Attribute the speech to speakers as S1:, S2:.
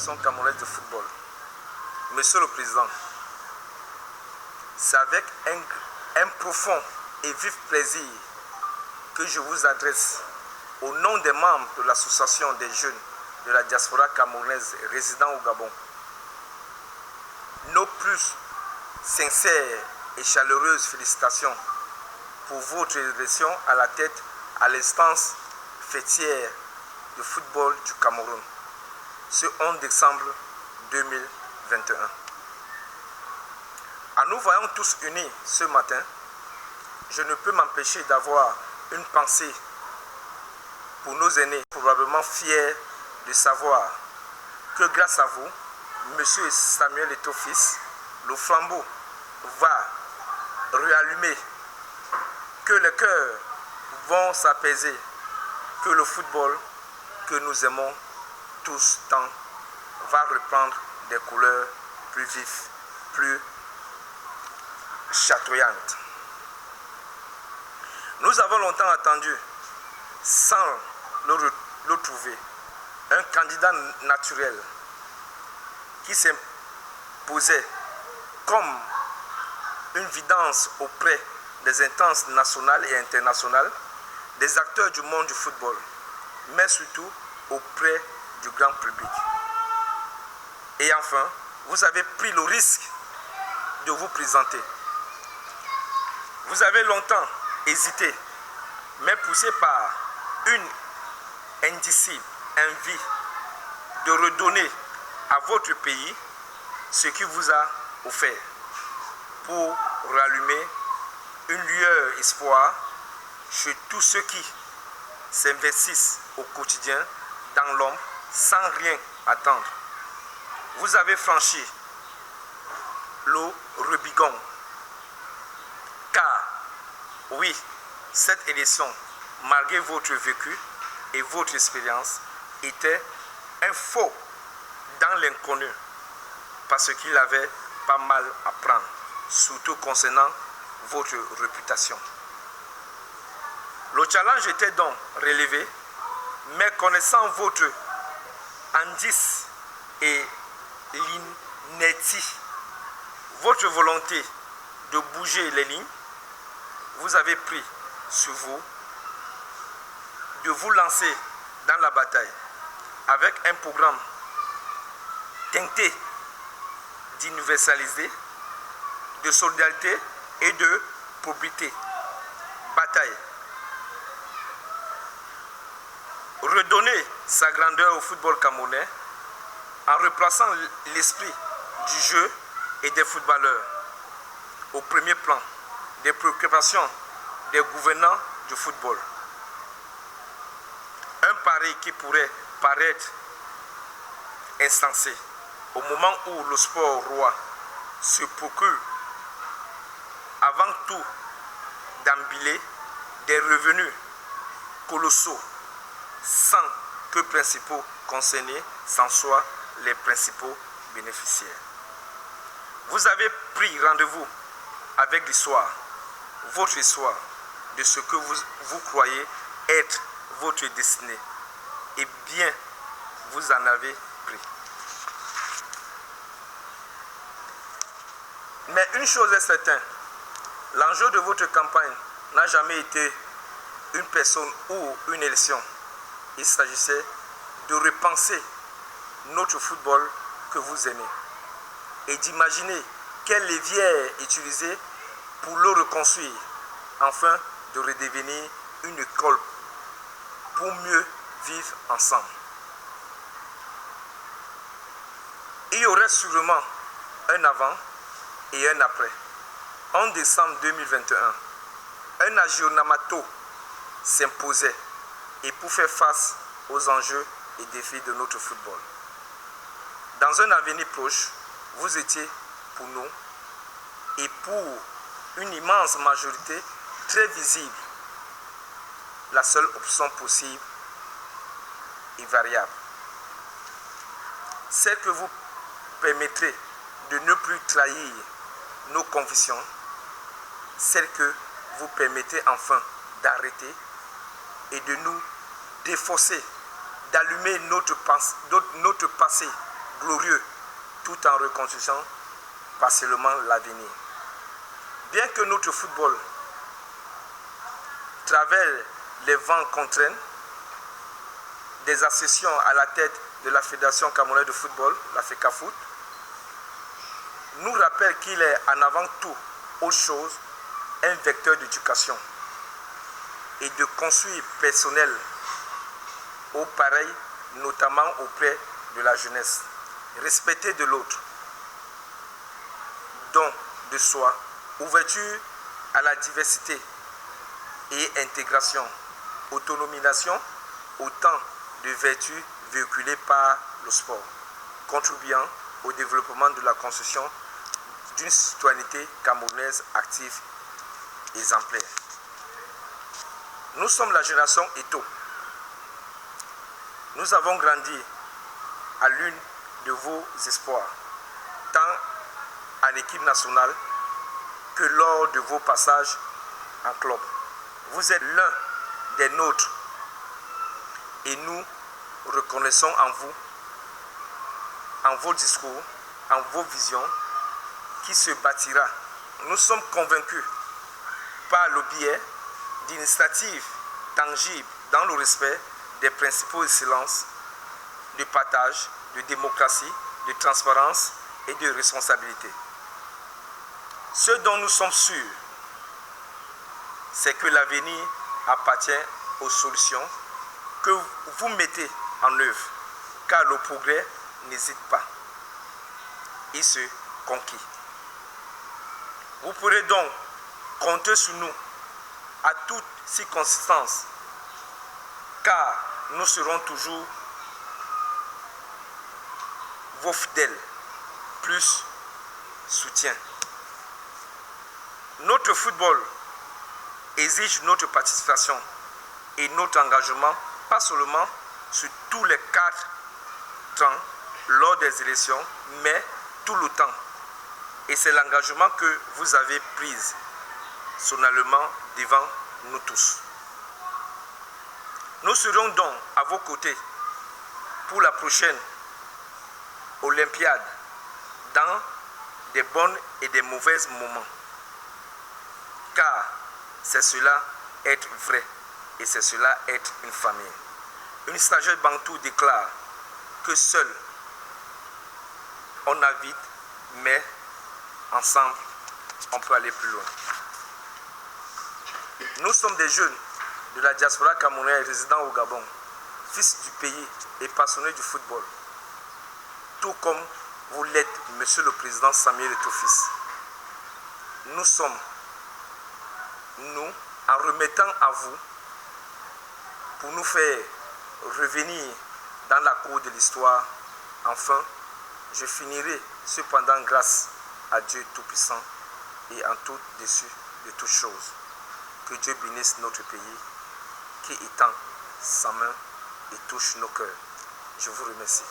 S1: Fédération camerounaise de football. Monsieur le Président, c'est avec un profond et vif plaisir que je vous adresse au nom des membres de l'association des jeunes de la diaspora camerounaise résidant au Gabon nos plus sincères et chaleureuses félicitations pour votre élection à la tête à l'instance fêtière de football du Cameroun ce 11 décembre 2021. En nous voyant tous unis ce matin, je ne peux m'empêcher d'avoir une pensée pour nos aînés, probablement fiers de savoir que grâce à vous, Monsieur Samuel Eto'o-Fils, le flambeau va réallumer, que les cœurs vont s'apaiser, que le football que nous aimons tous tant va reprendre des couleurs plus vives, plus chatoyantes. Nous avons longtemps attendu, sans le trouver, un candidat naturel qui s'imposait comme une vidance auprès des instances nationales et internationales, des acteurs du monde du football, mais surtout auprès du grand public. Et enfin, vous avez pris le risque de vous présenter. Vous avez longtemps hésité, mais poussé par une indicible envie de redonner à votre pays ce qu'il vous a offert pour rallumer une lueur espoir chez tous ceux qui s'investissent au quotidien dans l'ombre sans rien attendre. Vous avez franchi le Rubicon, car oui, cette élection, malgré votre vécu et votre expérience, était un faux dans l'inconnu, parce qu'il avait pas mal à prendre, surtout concernant votre réputation. Le challenge était donc relevé, mais connaissant votre indice et l'inertie, votre volonté de bouger les lignes, vous avez pris sur vous de vous lancer dans la bataille avec un programme teinté d'universalité, de solidarité et de probité. Bataille. Redonner sa grandeur au football camerounais en replaçant l'esprit du jeu et des footballeurs au premier plan des préoccupations des gouvernants du football. Un pari qui pourrait paraître insensé au moment où le sport roi se procure avant tout d'empiler des revenus colossaux sans que les principaux concernés s'en soient les principaux bénéficiaires. Vous avez pris rendez-vous avec l'histoire, votre histoire, de ce que vous croyez être votre destinée. Et bien, vous en avez pris. Mais une chose est certaine, l'enjeu de votre campagne n'a jamais été une personne ou une élection. Il s'agissait de repenser notre football que vous aimez et d'imaginer quel levier utiliser pour le reconstruire, afin de redevenir une école pour mieux vivre ensemble. Il y aurait sûrement un avant et un après. En décembre 2021, un aggiornamento s'imposait et pour faire face aux enjeux et défis de notre football. Dans un avenir proche, vous étiez pour nous et pour une immense majorité très visible, la seule option possible et variable. Celle que vous permettrez de ne plus trahir nos convictions, celle que vous permettez enfin d'arrêter et de nous défausser, d'allumer notre passé glorieux tout en reconstruisant partiellement l'avenir. Bien que notre football travers les vents contraignent, des associations à la tête de la Fédération camerounaise de football, la FECAFOOT, nous rappellent qu'il est en avant tout autre chose un vecteur d'éducation et de construire personnel au pareil, notamment auprès de la jeunesse. Respecter de l'autre, don de soi, ouverture à la diversité et intégration, autonomisation, autant de vertus véhiculées par le sport, contribuant au développement de la construction d'une citoyenneté camerounaise active exemplaire. Nous sommes la génération Eto'o. Nous avons grandi à l'une de vos espoirs, tant en équipe nationale que lors de vos passages en club. Vous êtes l'un des nôtres et nous reconnaissons en vous, en vos discours, en vos visions, qui se bâtira. Nous sommes convaincus par le biais d'initiatives tangibles dans le respect des principaux excellences de partage, de démocratie, de transparence et de responsabilité. Ce dont nous sommes sûrs, c'est que l'avenir appartient aux solutions que vous mettez en œuvre, car le progrès n'hésite pas. Il se conquit. Vous pourrez donc compter sur nous à toutes circonstances, car nous serons toujours vos fidèles, plus soutien. Notre football exige notre participation et notre engagement, pas seulement sur tous les 4 ans lors des élections, mais tout le temps. Et c'est l'engagement que vous avez pris solennellement devant nous tous. Nous serons donc à vos côtés pour la prochaine Olympiade, dans des bons et des mauvais moments. Car c'est cela être vrai et c'est cela être une famille. Une sagesse bantou déclare que seul on a vite, mais ensemble on peut aller plus loin. Nous sommes des jeunes de la diaspora camerounaise résidant au Gabon, fils du pays et passionnés du football, tout comme vous l'êtes, Monsieur le Président Samuel Eto'o-Fils. Nous sommes, nous, en remettant à vous, pour nous faire revenir dans la cour de l'histoire. Enfin, je finirai cependant grâce à Dieu Tout-Puissant et en tout dessus de toutes choses. Que Dieu bénisse notre pays qui étend sa main et touche nos cœurs. Je vous remercie.